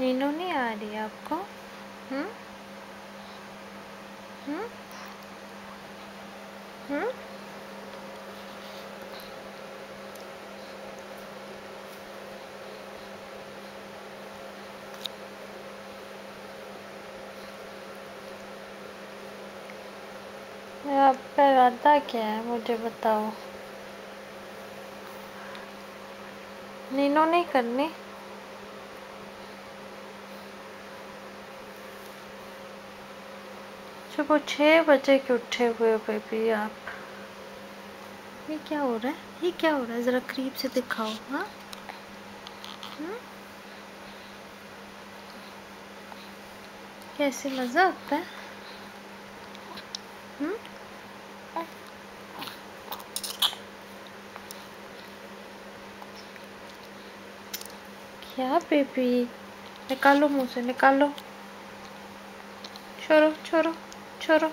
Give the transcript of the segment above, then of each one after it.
नींद नहीं आ रही है आपको? हम्म हम्म हम्म आपका इरादा क्या है, मुझे बताओ। नीनो नहीं करनी? सुबह 6 बजे के उठे हुए बेबी आप। ये क्या हो रहा है, ये क्या हो रहा है, ज़रा करीब से दिखाओ। हाँ कैसे मज़ा आता है? हुँ? क्या बेबी, निकालो मुंह से, निकालो। छोड़ो छोड़ो छोड़ो।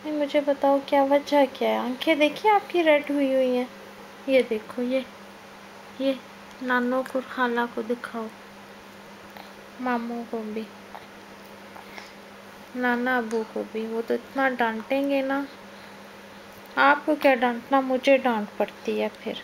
नहीं, मुझे बताओ क्या वजह क्या है। आंखें देखिए आपकी रेड हुई हुई हैं। ये देखो, ये नानो को, खाला को दिखाओ, मामू को भी, नाना अबू को भी। वो तो इतना डांटेंगे ना। आपको क्या डांटना, मुझे डांट पड़ती है फिर।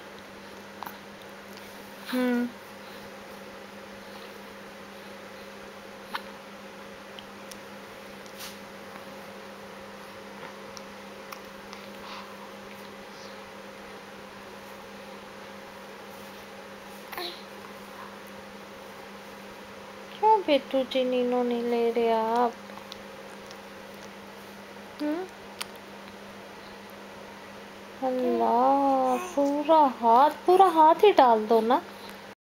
क्यों बेटू जी नीनो नहीं ले रहे आप? अल्लाह, पूरा हाथ ही डाल दो ना।